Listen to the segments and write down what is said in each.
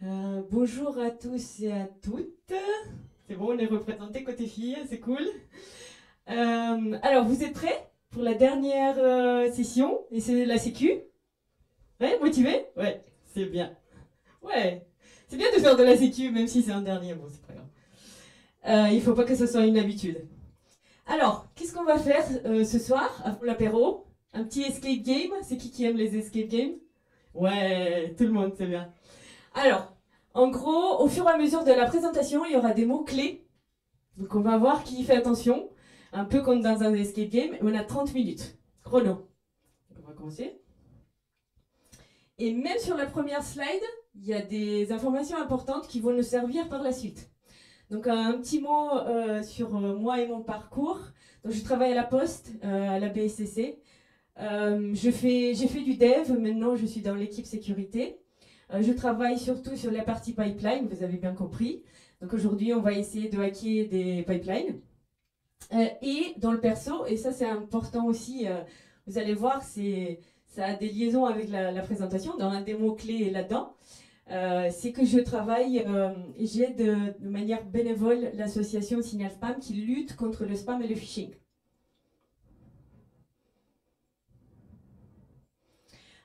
Bonjour à tous et à toutes. C'est bon, on est représenté côté filles, c'est cool. Alors, vous êtes prêts pour la dernière session? Et c'est la sécu? Ouais, motivé? Ouais, c'est bien. Ouais, c'est bien de faire de la sécu, même si c'est un dernier. Bon, c'est pas grave. Il faut pas que ce soit une habitude. Alors, qu'est-ce qu'on va faire ce soir, avant l'apéro? Un petit escape game. C'est qui aime les escape games? Ouais, tout le monde, c'est bien. Alors, en gros, au fur et à mesure de la présentation, il y aura des mots-clés. Donc on va voir qui fait attention. Un peu comme dans un escape game. On a 30 minutes. Chrono. On va commencer. Et même sur la première slide, il y a des informations importantes qui vont nous servir par la suite. Donc un petit mot sur moi et mon parcours. Donc je travaille à la Poste, à la BSCC. J'ai fait du dev, maintenant je suis dans l'équipe sécurité. Je travaille surtout sur la partie pipeline, vous avez bien compris. Donc aujourd'hui, on va essayer de hacker des pipelines. Et dans le perso, et ça c'est important aussi, vous allez voir, ça a des liaisons avec la présentation, dans un des mots-clés là-dedans, c'est que je travaille, j'aide de manière bénévole l'association Signal Spam qui lutte contre le spam et le phishing.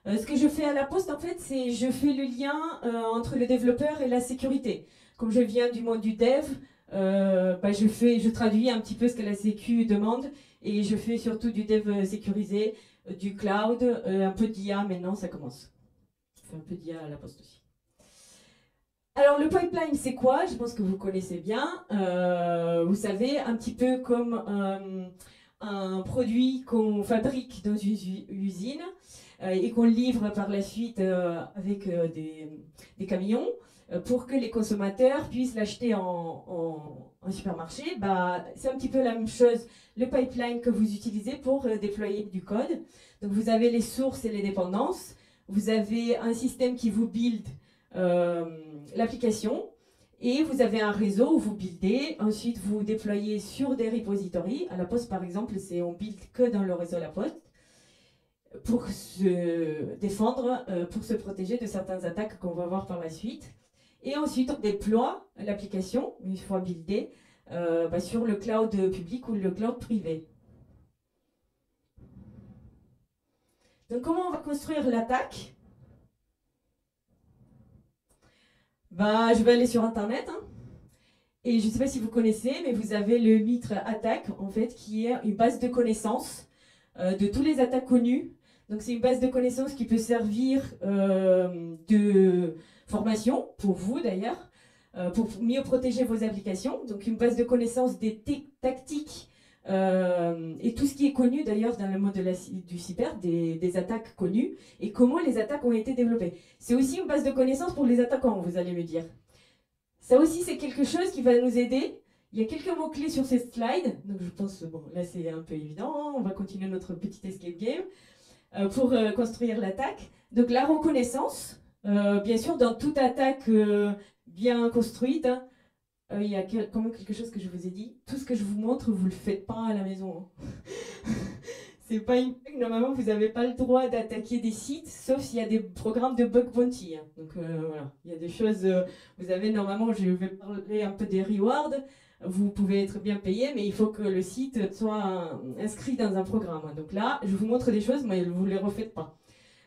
Ce que je fais à la Poste, en fait, c'est je fais le lien entre le développeur et la sécurité. Comme je viens du monde du dev, je traduis un petit peu ce que la Sécu demande et je fais surtout du dev sécurisé, du cloud, un peu d'IA maintenant, ça commence. Je fais un peu d'IA à la Poste aussi. Alors le pipeline, c'est quoi? Je pense que vous connaissez bien. Vous savez, un petit peu comme un produit qu'on fabrique dans une usine et qu'on livre par la suite avec des camions pour que les consommateurs puissent l'acheter en supermarché. C'est un petit peu la même chose, le pipeline que vous utilisez pour déployer du code. Donc vous avez les sources et les dépendances. Vous avez un système qui vous build euh, l'application. Et vous avez un réseau où vous buildez, ensuite vous déployez sur des repositories. À la Poste, par exemple, on build que dans le réseau La Poste pour se défendre, pour se protéger de certaines attaques qu'on va voir par la suite. Et ensuite, on déploie l'application, une fois buildée, sur le cloud public ou le cloud privé. Donc, comment on va construire l'attaque? Je vais aller sur Internet. Hein. Et je ne sais pas si vous connaissez, mais vous avez le Mitre Attack, en fait, qui est une base de connaissances de tous les attaques connues. Donc c'est une base de connaissances qui peut servir de formation, pour vous d'ailleurs, pour mieux protéger vos applications. Donc une base de connaissances des tactiques et tout ce qui est connu d'ailleurs dans le monde du cyber, des attaques connues, et comment les attaques ont été développées. C'est aussi une base de connaissances pour les attaquants, vous allez me dire. Ça aussi, c'est quelque chose qui va nous aider. Il y a quelques mots-clés sur ces slides. Donc je pense, bon, là c'est un peu évident. Hein. On va continuer notre petit escape game pour construire l'attaque. Donc la reconnaissance, bien sûr, dans toute attaque bien construite, hein, il y a quand même quelque chose que je vous ai dit. Tout ce que je vous montre, vous ne le faites pas à la maison. Hein. C'est pas une bug. Normalement, vous n'avez pas le droit d'attaquer des sites, sauf s'il y a des programmes de bug bounty. Hein. Donc voilà, il y a des choses. Vous avez normalement, je vais parler un peu des rewards. Vous pouvez être bien payé, mais il faut que le site soit inscrit dans un programme. Hein. Donc là, je vous montre des choses, mais vous ne les refaites pas.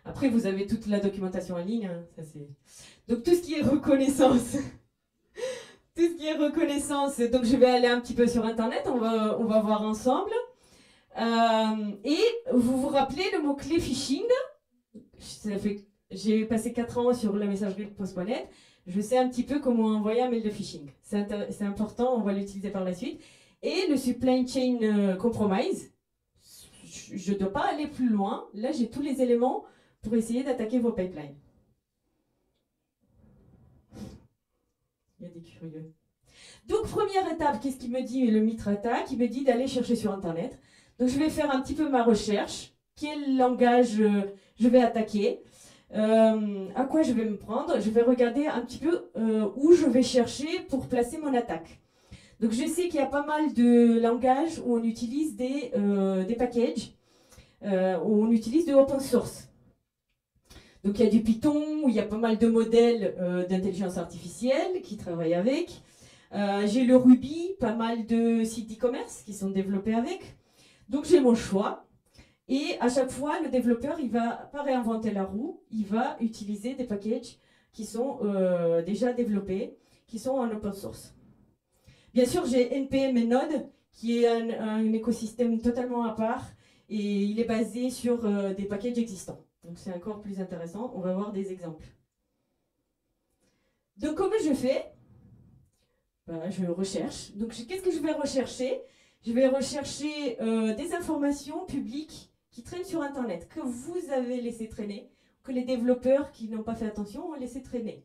Après, vous avez toute la documentation en ligne. Hein. Donc tout ce qui est reconnaissance. Tout ce qui est reconnaissance. Donc je vais aller un petit peu sur Internet. On va voir ensemble. Et vous vous rappelez le mot-clé phishing? J'ai passé 4 ans sur la messagerie post.net. Je sais un petit peu comment envoyer un mail de phishing. C'est important, on va l'utiliser par la suite. Et le supply chain compromise. Je ne dois pas aller plus loin. Là, j'ai tous les éléments pour essayer d'attaquer vos pipelines. Il y a des curieux. Donc, première étape, qu'est-ce qu'il me dit le Mitre Attack? Il me dit d'aller chercher sur Internet. Donc, je vais faire un petit peu ma recherche. Quel langage je vais attaquer? À quoi je vais me prendre? Je vais regarder un petit peu où je vais chercher pour placer mon attaque. Donc, je sais qu'il y a pas mal de langages où on utilise des packages, où on utilise de open source. Donc il y a du Python, où il y a pas mal de modèles d'intelligence artificielle qui travaillent avec. J'ai le Ruby, pas mal de sites e-commerce qui sont développés avec. Donc j'ai mon choix. Et à chaque fois, le développeur, il va pas réinventer la roue, il va utiliser des packages qui sont déjà développés, qui sont en open source. Bien sûr, j'ai NPM et Node, qui est un écosystème totalement à part, et il est basé sur des packages existants. Donc c'est encore plus intéressant, on va voir des exemples. Donc comment je fais? Ben, je recherche. Donc qu'est-ce que je vais rechercher? Je vais rechercher des informations publiques qui traînent sur Internet, que vous avez laissé traîner, que les développeurs qui n'ont pas fait attention ont laissé traîner.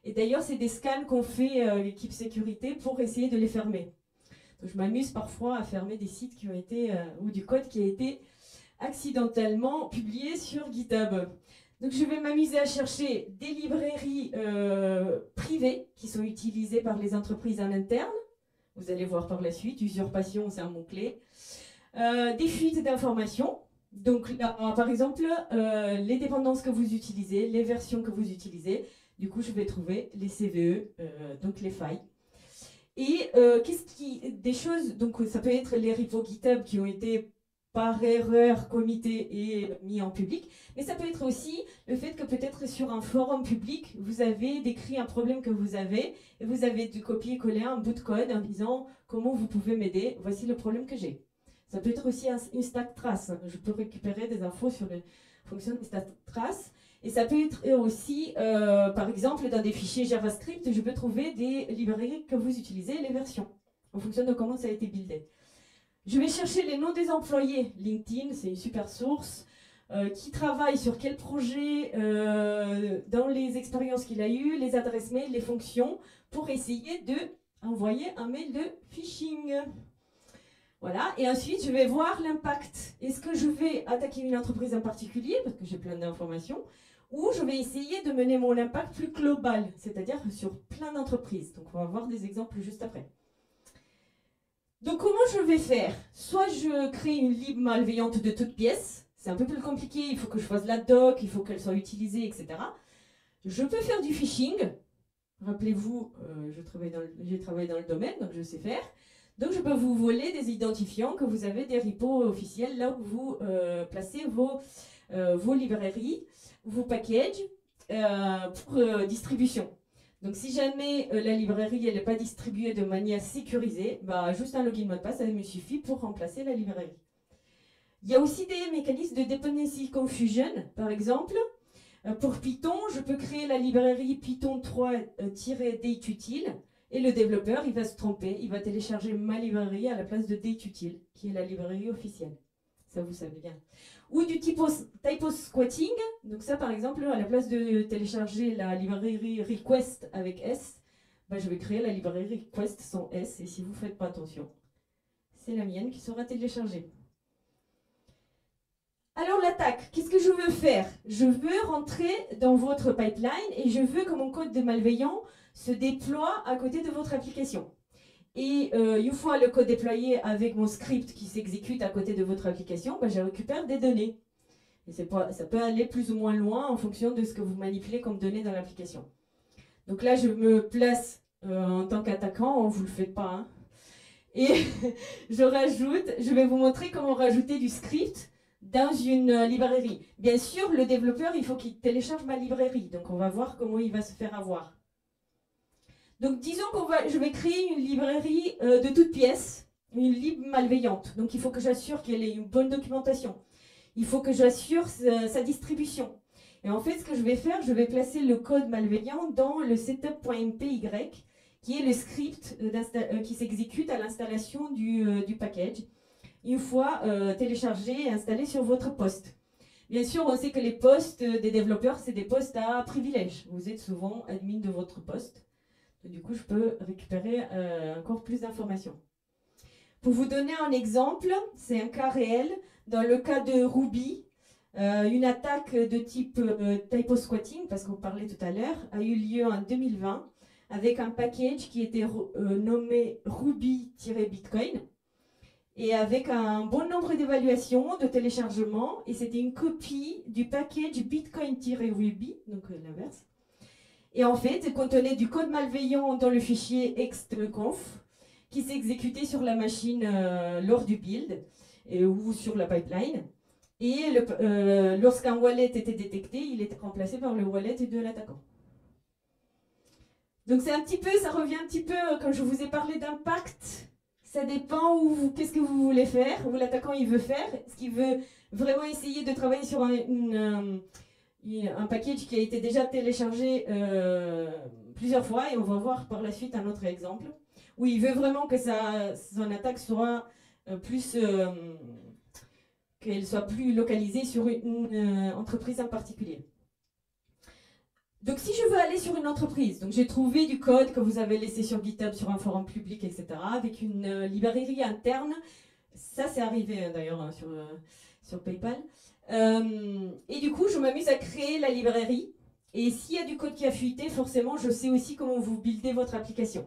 Et d'ailleurs, c'est des scans qu'on fait l'équipe sécurité pour essayer de les fermer. Donc, je m'amuse parfois à fermer des sites qui ont été, ou du code qui a été accidentellement publié sur GitHub. Donc, je vais m'amuser à chercher des librairies privées qui sont utilisées par les entreprises en interne. Vous allez voir par la suite, usurpation, c'est un mot-clé. Des fuites d'informations. Donc, là, par exemple, les dépendances que vous utilisez, les versions que vous utilisez. Du coup, je vais trouver les CVE, donc les failles. Et des choses, donc ça peut être les repos GitHub qui ont été par erreur committés et mis en public, mais ça peut être aussi le fait que peut-être sur un forum public, vous avez décrit un problème que vous avez et vous avez dû copier-coller un bout de code en disant comment vous pouvez m'aider, voici le problème que j'ai. Ça peut être aussi une stack trace. Je peux récupérer des infos sur les fonctions de stack trace. Et ça peut être aussi, par exemple, dans des fichiers JavaScript, je peux trouver des librairies que vous utilisez, les versions, en fonction de comment ça a été buildé. Je vais chercher les noms des employés. LinkedIn, c'est une super source. Qui travaille sur quel projet, dans les expériences qu'il a eues, les adresses mail, les fonctions, pour essayer d'envoyer un mail de phishing. Voilà, et ensuite je vais voir l'impact. Est-ce que je vais attaquer une entreprise en particulier, parce que j'ai plein d'informations, ou je vais essayer de mener mon impact plus global, c'est-à-dire sur plein d'entreprises. Donc on va voir des exemples juste après. Donc comment je vais faire? Soit je crée une lib malveillante de toutes pièces, c'est un peu plus compliqué, il faut que je fasse la doc, il faut qu'elle soit utilisée, etc. Je peux faire du phishing. Rappelez-vous, j'ai travaillé dans le domaine, donc je sais faire. Donc je peux vous voler des identifiants que vous avez des repos officiels là où vous placez vos librairies, vos packages pour distribution. Donc si jamais la librairie n'est pas distribuée de manière sécurisée, bah, juste un login mot de passe, ça me suffit pour remplacer la librairie. Il y a aussi des mécanismes de dependency confusion, par exemple. Pour Python, je peux créer la librairie Python 3-dateutil. Et le développeur, il va se tromper, il va télécharger ma librairie à la place de dateutil, qui est la librairie officielle. Ça, vous savez bien. Ou du typo squatting. Donc ça, par exemple, à la place de télécharger la librairie request avec S, bah, je vais créer la librairie request sans S. Et si vous ne faites pas attention, c'est la mienne qui sera téléchargée. Alors l'attaque, qu'est-ce que je veux faire? Je veux rentrer dans votre pipeline et je veux que mon code de malveillant se déploie à côté de votre application. Et une fois le code déployé avec mon script qui s'exécute à côté de votre application, ben, je récupère des données. Et ça peut aller plus ou moins loin en fonction de ce que vous manipulez comme données dans l'application. Donc là, je me place en tant qu'attaquant, vous ne le faites pas. Hein. Et je vais vous montrer comment rajouter du script dans une librairie. Bien sûr, le développeur, il faut qu'il télécharge ma librairie. Donc on va voir comment il va se faire avoir. Donc disons que je vais créer une librairie de toutes pièces, une lib malveillante. Donc il faut que j'assure qu'elle ait une bonne documentation. Il faut que j'assure sa distribution. Et en fait, ce que je vais faire, je vais placer le code malveillant dans le setup.mpy, qui est le script qui s'exécute à l'installation du package, une fois téléchargé et installé sur votre poste. Bien sûr, on sait que les postes des développeurs, c'est des postes à privilège. Vous êtes souvent admin de votre poste. Du coup, je peux récupérer encore plus d'informations. Pour vous donner un exemple, c'est un cas réel. Dans le cas de Ruby, une attaque de type typo squatting, parce qu'on parlait tout à l'heure, a eu lieu en 2020 avec un package qui était nommé Ruby-Bitcoin. et avec un bon nombre d'évaluations, de téléchargements, et c'était une copie du package Bitcoin-Ruby, donc l'inverse. Et en fait, il contenait du code malveillant dans le fichier ext-conf, qui s'exécutait sur la machine lors du build, ou sur la pipeline. Et lorsqu'un wallet était détecté, il était remplacé par le wallet de l'attaquant. Donc c'est un petit peu, ça revient un petit peu, quand je vous ai parlé d'impact, ça dépend qu'est-ce que vous voulez faire, où l'attaquant il veut faire. Est-ce qu'il veut vraiment essayer de travailler sur un package qui a été déjà téléchargé plusieurs fois, et on va voir par la suite un autre exemple, où il veut vraiment que son attaque soit qu'elle soit plus localisée sur une entreprise en particulier. Donc si je veux aller sur une entreprise, donc j'ai trouvé du code que vous avez laissé sur GitHub, sur un forum public, etc., avec une librairie interne. Ça, c'est arrivé d'ailleurs sur PayPal. Et du coup, je m'amuse à créer la librairie. Et s'il y a du code qui a fuité, forcément, je sais aussi comment vous buildez votre application.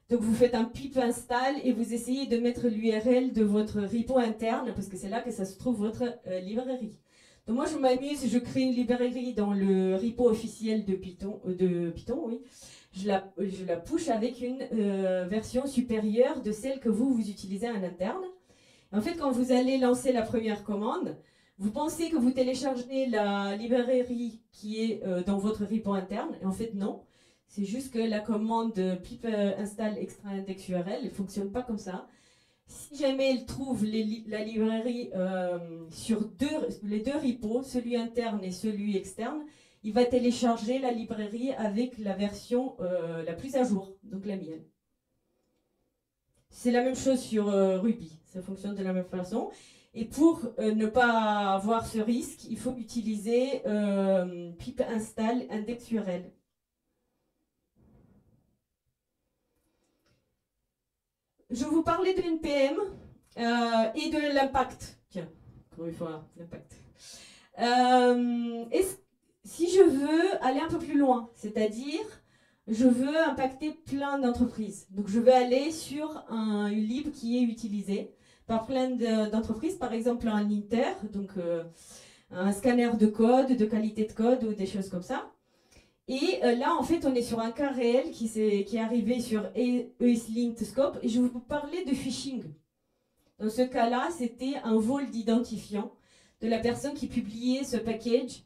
Donc vous faites un pip install et vous essayez de mettre l'URL de votre repo interne, parce que c'est là que ça se trouve votre librairie. Donc moi je m'amuse, je crée une librairie dans le repo officiel de Python, oui. Je la push avec une version supérieure de celle que vous utilisez en interne. En fait, quand vous allez lancer la première commande, vous pensez que vous téléchargez la librairie qui est dans votre repo interne, et en fait non. C'est juste que la commande pip install extra index URL ne fonctionne pas comme ça. Si jamais elle trouve la librairie sur les deux repos, celui interne et celui externe, il va télécharger la librairie avec la version la plus à jour, donc la mienne. C'est la même chose sur Ruby, ça fonctionne de la même façon. Et pour ne pas avoir ce risque, il faut utiliser pip install index URL. Je vous parlais de NPM et de l'impact. Tiens, encore une fois, l'impact. Si je veux aller un peu plus loin, c'est-à-dire, je veux impacter plein d'entreprises. Donc, je vais aller sur une lib qui est utilisée par plein d'entreprises, par exemple un linter, donc un scanner de code, de qualité de code ou des choses comme ça. Et là, en fait, on est sur un cas réel qui est arrivé sur ESLint Scope, et je vais vous parler de phishing. Dans ce cas-là, c'était un vol d'identifiant de la personne qui publiait ce package.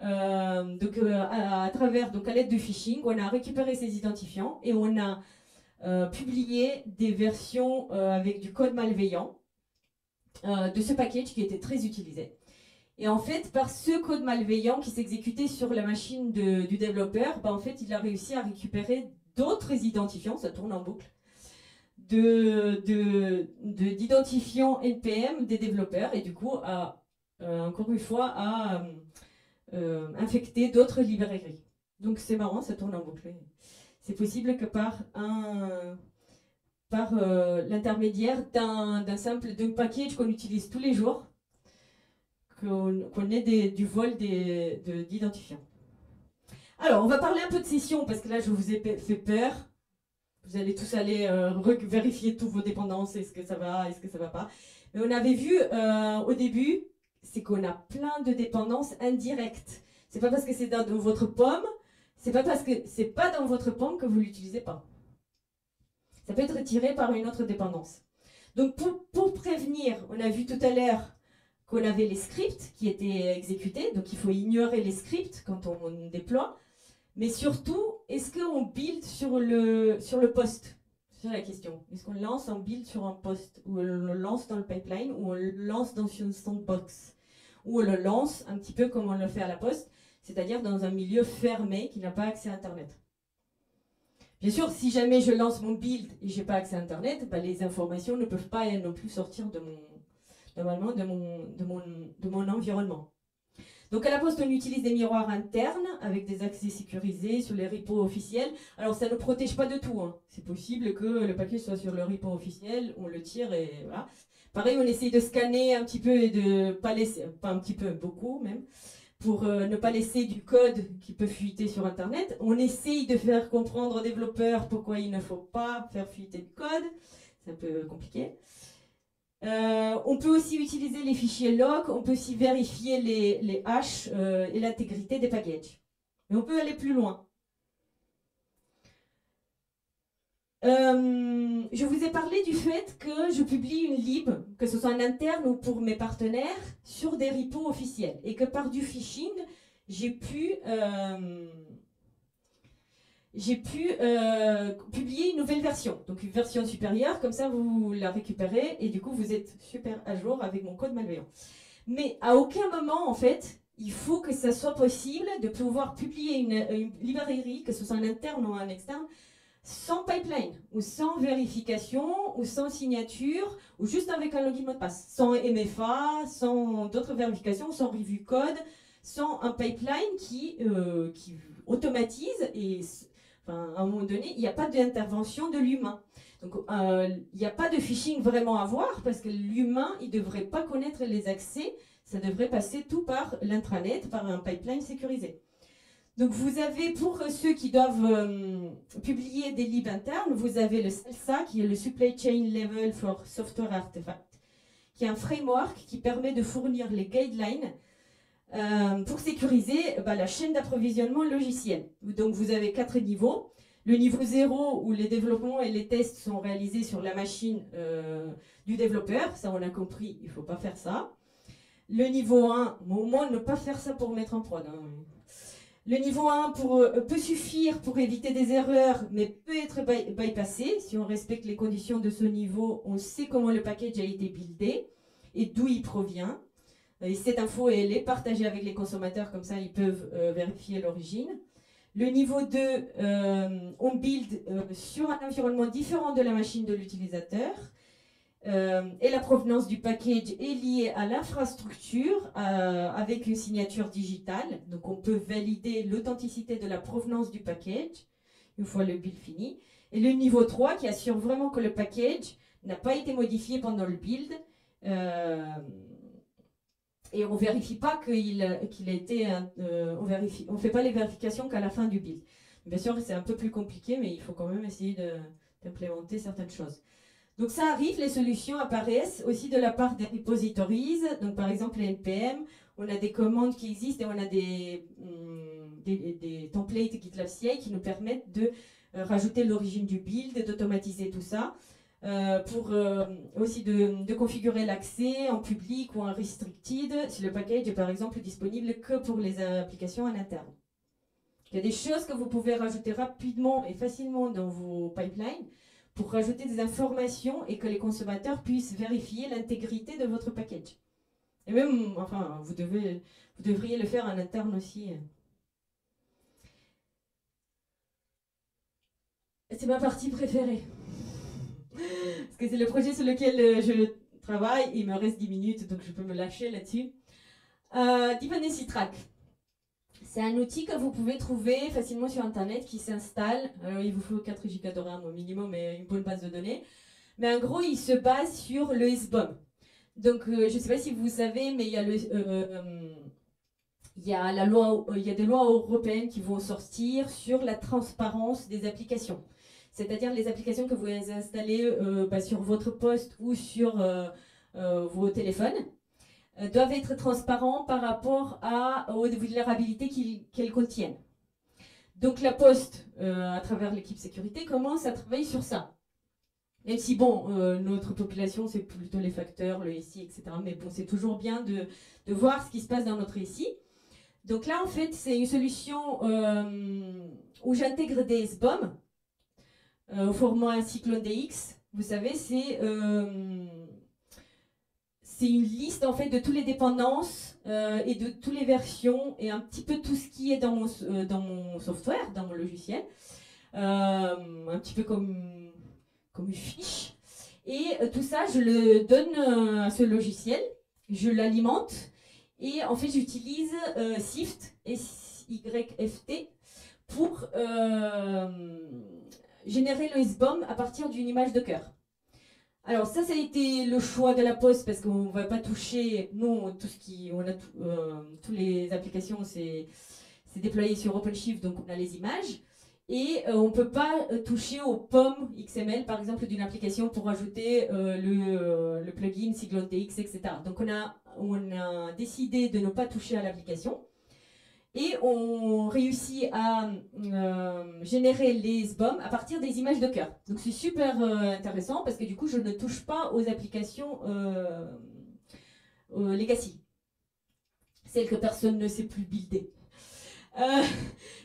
À travers, donc à l'aide de phishing, on a récupéré ces identifiants et on a publié des versions avec du code malveillant de ce package qui était très utilisé. Et en fait, par ce code malveillant qui s'exécutait sur la machine du développeur, en fait, il a réussi à récupérer d'autres identifiants, ça tourne en boucle, d'identifiants NPM des développeurs, et du coup, encore une fois, a infecté d'autres librairies. Donc c'est marrant, ça tourne en boucle. C'est possible que par l'intermédiaire d'un package qu'on utilise tous les jours, qu'on ait du vol d'identifiants. Alors, on va parler un peu de session, parce que là, je vous ai fait peur. Vous allez tous aller vérifier toutes vos dépendances, est-ce que ça va, est-ce que ça va pas. Mais on avait vu au début, c'est qu'on a plein de dépendances indirectes. C'est pas parce que c'est dans votre pomme, c'est pas parce que c'est pas dans votre pomme que vous l'utilisez pas. Ça peut être tiré par une autre dépendance. Donc, pour prévenir, on a vu tout à l'heure qu'on avait les scripts qui étaient exécutés, donc il faut ignorer les scripts quand on déploie, mais surtout, est-ce qu'on build sur le poste? C'est la question. Est-ce qu'on lance en build sur un poste, ou on le lance dans le pipeline, ou on le lance dans une sandbox, ou on le lance un petit peu comme on le fait à la poste, c'est-à-dire dans un milieu fermé qui n'a pas accès à Internet. Bien sûr, si jamais je lance mon build et je n'ai pas accès à Internet, les informations ne peuvent pas non plus sortir normalement de mon environnement. Donc à la poste, on utilise des miroirs internes avec des accès sécurisés sur les repos officiels. Alors ça ne protège pas de tout, hein. C'est possible que le paquet soit sur le repo officiel, on le tire et voilà. Pareil, on essaye de scanner un petit peu et de pas laisser, pas un petit peu, beaucoup même, pour ne pas laisser du code qui peut fuiter sur Internet. On essaye de faire comprendre aux développeurs pourquoi il ne faut pas faire fuiter le code. C'est un peu compliqué. On peut aussi utiliser les fichiers log, on peut aussi vérifier les hashes et l'intégrité des packages. Mais on peut aller plus loin. Je vous ai parlé du fait que je publie une lib, que ce soit en interne ou pour mes partenaires, sur des repos officiels. Et que par du phishing, j'ai pu publier une nouvelle version. Donc une version supérieure, comme ça vous la récupérez et du coup vous êtes super à jour avec mon code malveillant. Mais à aucun moment, en fait, il faut que ça soit possible de pouvoir publier une librairie, que ce soit en interne ou en externe, sans pipeline, ou sans vérification, ou sans signature, ou juste avec un login mot de passe, sans MFA, sans d'autres vérifications, sans review code, sans un pipeline qui automatise et enfin, à un moment donné, il n'y a pas d'intervention de l'humain. Donc, il n'y a pas de phishing vraiment à voir parce que l'humain, il ne devrait pas connaître les accès. Ça devrait passer tout par l'intranet, par un pipeline sécurisé. Donc, vous avez, pour ceux qui doivent publier des libs internes, vous avez le SALSA, qui est le Supply Chain Level for Software Artifact, qui est un framework qui permet de fournir les guidelines pour sécuriser la chaîne d'approvisionnement logiciel. Donc vous avez 4 niveaux. Le niveau 0 où les développements et les tests sont réalisés sur la machine du développeur, ça on a compris, il ne faut pas faire ça. Le niveau 1, au moins ne pas faire ça pour mettre en prod. Hein. Le niveau 1 peut suffire pour éviter des erreurs, mais peut être bypassé. Si on respecte les conditions de ce niveau, on sait comment le package a été buildé et d'où il provient. Et cette info, elle est partagée avec les consommateurs, comme ça ils peuvent vérifier l'origine. Le niveau 2, on build sur un environnement différent de la machine de l'utilisateur. Et la provenance du package est liée à l'infrastructure avec une signature digitale. Donc on peut valider l'authenticité de la provenance du package une fois le build fini. Et le niveau 3 qui assure vraiment que le package n'a pas été modifié pendant le build. Et on ne vérifie pas qu'il a été... on ne fait pas les vérifications qu'à la fin du build. Bien sûr, c'est un peu plus compliqué, mais il faut quand même essayer d'implémenter certaines choses. Donc ça arrive, les solutions apparaissent aussi de la part des repositories. Donc par exemple, les NPM, on a des commandes qui existent et on a des templates GitLab CI qui nous permettent de rajouter l'origine du build, d'automatiser tout ça. Pour aussi de configurer l'accès en public ou en restricted si le package est par exemple disponible que pour les applications en interne. Il y a des choses que vous pouvez rajouter rapidement et facilement dans vos pipelines pour rajouter des informations et que les consommateurs puissent vérifier l'intégrité de votre package. Et même, enfin, vous devriez le faire en interne aussi. C'est ma partie préférée. Parce que c'est le projet sur lequel je travaille. Il me reste 10 minutes, donc je peux me lâcher là-dessus. Dependency Track. C'est un outil que vous pouvez trouver facilement sur Internet qui s'installe. Alors, il vous faut 4 Go de RAM au minimum et une bonne base de données. Mais en gros, il se base sur le SBOM. Donc, je ne sais pas si vous savez, mais il y a il y a des lois européennes qui vont sortir sur la transparence des applications. C'est-à-dire les applications que vous installez sur votre poste ou sur vos téléphones doivent être transparents par rapport aux vulnérabilités qu'elles contiennent. Donc la Poste, à travers l'équipe sécurité, commence à travailler sur ça. Même si, bon, notre population, c'est plutôt les facteurs, le SI, etc. Mais bon, c'est toujours bien de voir ce qui se passe dans notre SI. Donc là, en fait, c'est une solution où j'intègre des SBOM au format Cyclone DX. Vous savez, c'est une liste en fait de toutes les dépendances et de toutes les versions et un petit peu tout ce qui est dans mon software, dans mon logiciel. Un petit peu comme une fiche. Et tout ça, je le donne à ce logiciel, je l'alimente et en fait j'utilise SIFT, SYFT, pour générer le SBOM à partir d'une image de cœur. Alors ça a été le choix de la Poste parce qu'on ne va pas toucher, nous, toutes les applications, c'est déployé sur OpenShift, donc on a les images. Et on ne peut pas toucher aux POM XML, par exemple, d'une application pour ajouter le plugin SiglonTX, etc. Donc on a décidé de ne pas toucher à l'application. Et on réussit à générer les SBOM à partir des images Docker. Donc c'est super intéressant parce que du coup, je ne touche pas aux applications legacy, celles que personne ne sait plus builder.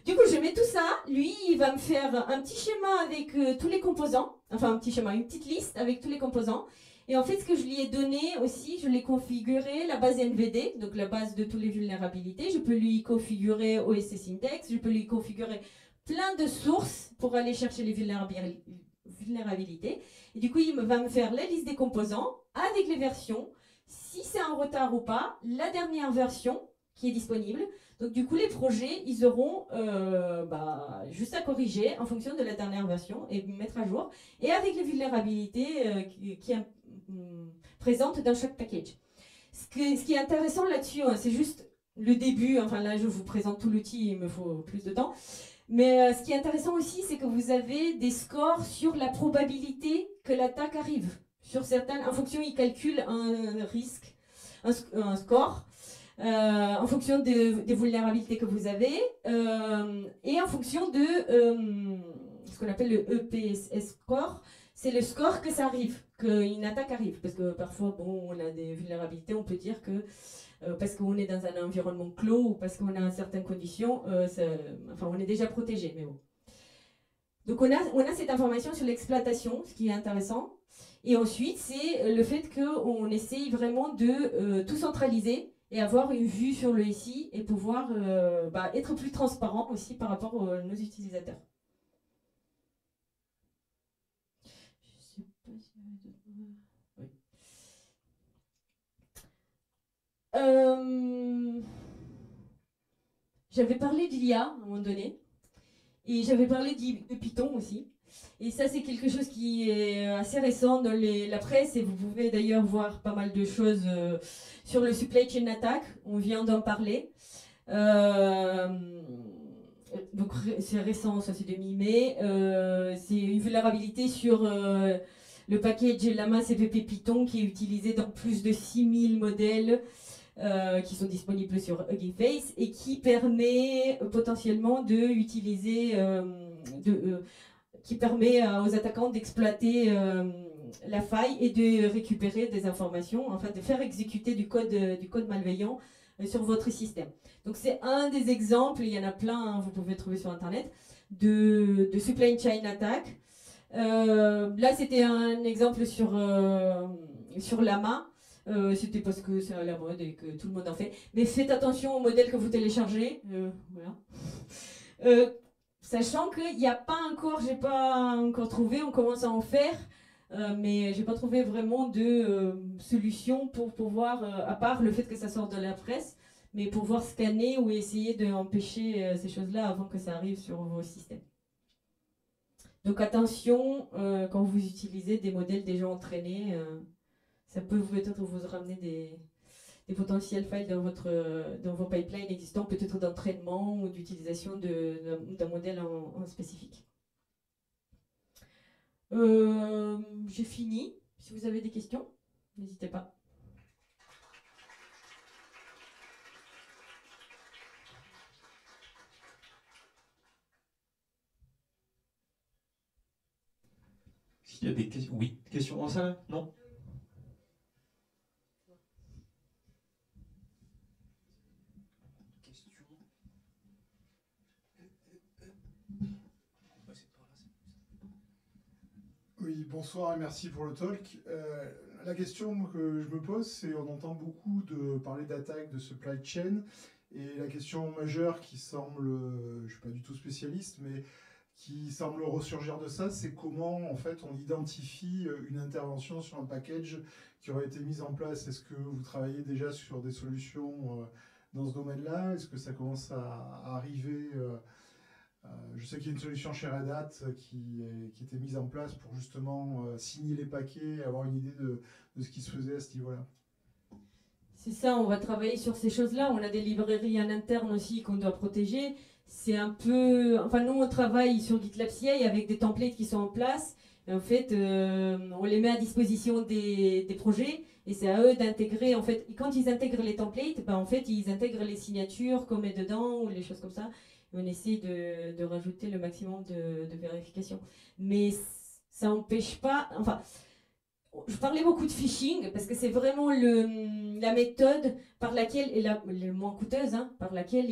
Du coup, je mets tout ça. Lui, il va me faire un petit schéma avec tous les composants. Enfin, un petit schéma, une petite liste avec tous les composants. Et en fait, ce que je lui ai donné aussi, je l'ai configuré la base NVD, donc la base de toutes les vulnérabilités. Je peux lui configurer OSS Index, je peux lui configurer plein de sources pour aller chercher les vulnérabilités. Et du coup, va me faire la liste des composants avec les versions, si c'est en retard ou pas, la dernière version qui est disponible. Donc du coup, les projets, ils auront juste à corriger en fonction de la dernière version et mettre à jour. Et avec les vulnérabilités qui sont présentes dans chaque package. Ce qui est intéressant là-dessus, hein, c'est juste le début. Enfin là, je vous présente tout l'outil, il me faut plus de temps. Mais ce qui est intéressant aussi, c'est que vous avez des scores sur la probabilité que l'attaque arrive. Sur certaines, en fonction, ils calculent un risque, un score. En fonction des vulnérabilités que vous avez et en fonction de ce qu'on appelle le EPSS score, c'est le score que ça arrive, qu'une attaque arrive. Parce que parfois, bon, on a des vulnérabilités, on peut dire que parce qu'on est dans un environnement clos ou parce qu'on a certaines conditions, on est déjà protégé. Mais bon. Donc on a cette information sur l'exploitation, ce qui est intéressant. Et ensuite, c'est le fait qu'on essaye vraiment de tout centraliser et avoir une vue sur le SI et pouvoir être plus transparent aussi par rapport à nos utilisateurs. Je sais pas si... Oui. J'avais parlé d'IA à un moment donné et j'avais parlé de Python aussi. Et ça, c'est quelque chose qui est assez récent dans la presse et vous pouvez d'ailleurs voir pas mal de choses sur le supply chain attack. On vient d'en parler. Donc c'est récent, ça c'est de mi-mai. C'est une vulnérabilité sur le package Llama CVP Python qui est utilisé dans plus de 6000 modèles qui sont disponibles sur Hugging Face et qui permet potentiellement d'utiliser qui permet aux attaquants d'exploiter la faille et de récupérer des informations, enfin de faire exécuter du code malveillant sur votre système. Donc c'est un des exemples, il y en a plein, hein, vous pouvez trouver sur internet, de supply chain attack. Là c'était un exemple sur Llama. C'était parce que c'est à la mode et que tout le monde en fait. Mais faites attention au modèle que vous téléchargez. Voilà. Sachant qu'il n'y a pas encore, j'ai pas encore trouvé, on commence à en faire, mais j'ai pas trouvé vraiment de solution pour pouvoir, à part le fait que ça sorte de la presse, mais pouvoir scanner ou essayer d'empêcher ces choses-là avant que ça arrive sur vos systèmes. Donc attention, quand vous utilisez des modèles déjà entraînés, ça peut peut-être vous ramener des potentiels failles dans vos pipelines existants, peut-être d'entraînement ou d'utilisation d'un modèle en spécifique. J'ai fini. Si vous avez des questions, n'hésitez pas. S'il y a des questions, oui, questions en salle? Non? Oui, bonsoir et merci pour le talk. La question que je me pose, c'est on entend beaucoup parler d'attaques de supply chain et la question majeure qui semble, je ne suis pas du tout spécialiste, mais qui semble ressurgir de ça, c'est comment en fait on identifie une intervention sur un package qui aurait été mise en place. Est-ce que vous travaillez déjà sur des solutions dans ce domaine-là? Est-ce que ça commence à arriver je sais qu'il y a une solution chez Red Hat qui était mise en place pour justement signer les paquets et avoir une idée de ce qui se faisait à ce niveau-là. C'est ça, on va travailler sur ces choses-là. On a des librairies en interne aussi qu'on doit protéger. c'est un peu... Enfin, nous, on travaille sur GitLab CI avec des templates qui sont en place. Et en fait, on les met à disposition des projets et c'est à eux d'intégrer. En fait, et quand ils intègrent les templates, ben, en fait, ils intègrent les signatures qu'on met dedans ou les choses comme ça. Et on essaie de rajouter le maximum de vérification. Mais ça n'empêche pas... Enfin, je parlais beaucoup de phishing parce que c'est vraiment la méthode par laquelle, et la moins coûteuse, hein, par laquelle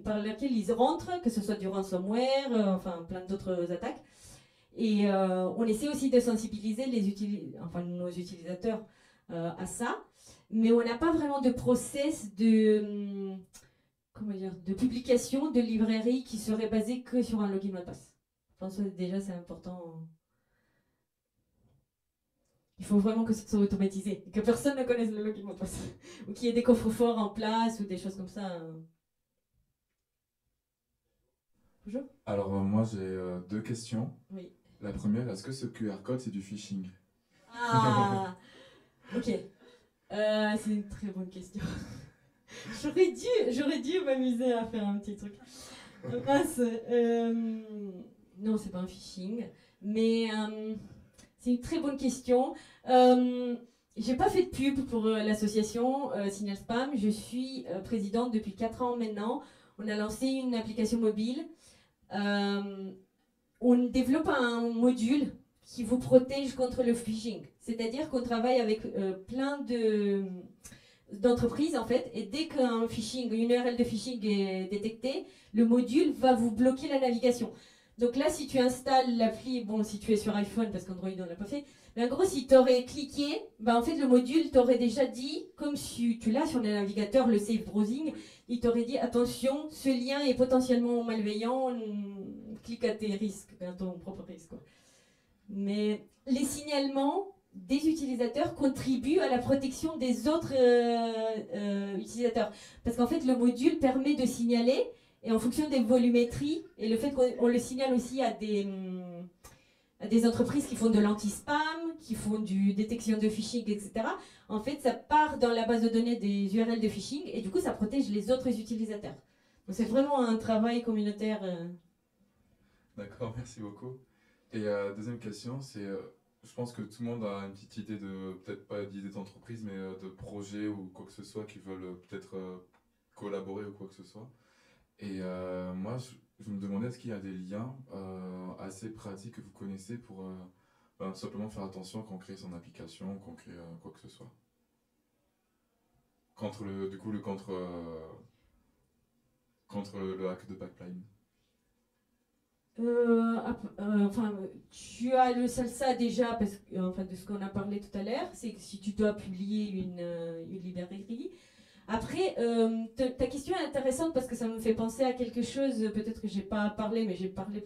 par laquelle ils rentrent, que ce soit du ransomware, enfin plein d'autres attaques. Et on essaie aussi de sensibiliser nos utilisateurs à ça, mais on n'a pas vraiment de process comment dire, de publication de librairie qui serait basé que sur un login mot de passe. Je pense que déjà c'est important. Il faut vraiment que ce soit automatisé, que personne ne connaisse le login mot de passe, ou qu'il y ait des coffres-forts en place ou des choses comme ça. Bonjour. Alors moi j'ai deux questions. Oui. La première, est-ce que ce QR code c'est du phishing? Ah, ok. C'est une très bonne question. J'aurais dû m'amuser à faire un petit truc. Mince. Non, c'est pas un phishing, mais c'est une très bonne question. J'ai pas fait de pub pour l'association Signal Spam. Je suis présidente depuis 4 ans maintenant. On a lancé une application mobile. On développe un module qui vous protège contre le phishing. C'est-à-dire qu'on travaille avec plein d'entreprises en fait, et dès qu'un phishing, une URL de phishing est détectée, le module va vous bloquer la navigation. Donc là, si tu installes l'appli, bon, si tu es sur iPhone, parce qu'Android on l'a pas fait, mais en gros, si tu aurais cliqué, ben, en fait, le module t'aurait déjà dit, comme si tu l'as sur le navigateur, le safe browsing, il t'aurait dit attention, ce lien est potentiellement malveillant, clique à tes risques, à ton propre risque, quoi. Mais les signalements des utilisateurs contribuent à la protection des autres utilisateurs. Parce qu'en fait, le module permet de signaler, et en fonction des volumétries, et le fait qu'on le signale aussi à des entreprises qui font de l'anti-spam, qui font du détection de phishing, etc. En fait, ça part dans la base de données des URL de phishing, et du coup, ça protège les autres utilisateurs. Donc c'est vraiment un travail communautaire. D'accord, merci beaucoup. Et deuxième question, c'est, je pense que tout le monde a une petite idée de, peut-être pas d'idée d'entreprise, mais de projet ou quoi que ce soit qui veulent peut-être collaborer ou quoi que ce soit. Et moi, je me demandais, est-ce qu'il y a des liens assez pratiques que vous connaissez pour tout simplement faire attention quand on crée son application, quand on crée quoi que ce soit. Contre le hack de pipeline. Enfin, tu as le salsa déjà, parce que, enfin, de ce qu'on a parlé tout à l'heure, c'est que si tu dois publier une librairie. Après, ta question est intéressante parce que ça me fait penser à quelque chose, peut-être que j'ai pas parlé, mais j'ai parlé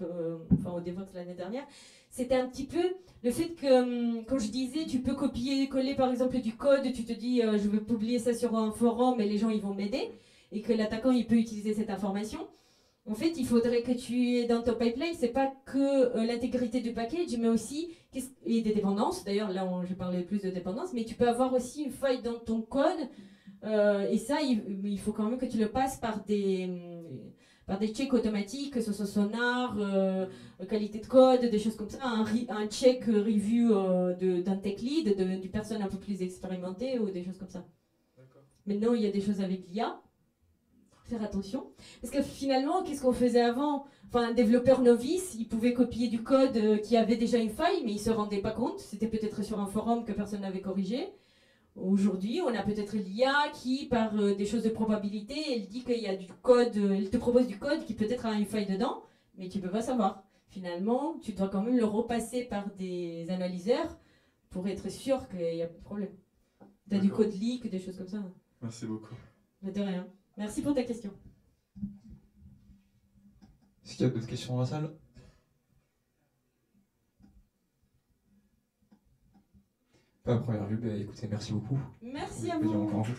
enfin, au Devox l'année dernière. C'était un petit peu le fait que, quand je disais, tu peux copier-coller par exemple du code, tu te dis, je vais publier ça sur un forum et les gens ils vont m'aider, et que l'attaquant il peut utiliser cette information. En fait, il faudrait que tu aies dans ton pipeline, c'est pas que l'intégrité du package, mais aussi et des dépendances. D'ailleurs, là, je parlais plus de dépendances, mais tu peux avoir aussi une faille dans ton code. Et ça, il faut quand même que tu le passes par des checks automatiques, que ce soit Sonar, qualité de code, des choses comme ça, un check review d'un tech lead, d'une personne un peu plus expérimentée ou des choses comme ça. Maintenant, il y a des choses avec l'IA. Faire attention. Parce que finalement, qu'est-ce qu'on faisait avant? Enfin, un développeur novice, il pouvait copier du code qui avait déjà une faille, mais il ne se rendait pas compte. C'était peut-être sur un forum que personne n'avait corrigé. Aujourd'hui, on a peut-être l'IA qui, par des choses de probabilité, elle dit qu'il y a du code, elle te propose du code qui peut-être a une faille dedans, mais tu ne peux pas savoir. Finalement, tu dois quand même le repasser par des analyseurs pour être sûr qu'il n'y a pas de problème. Tu as du code leak, des choses comme ça. Merci beaucoup. Mais de rien. Merci pour ta question. Est-ce qu'il y a d'autres questions dans la salle? Pas à première vue, bah, écoutez, merci beaucoup. Merci à Je vais dire vous. encore un peu.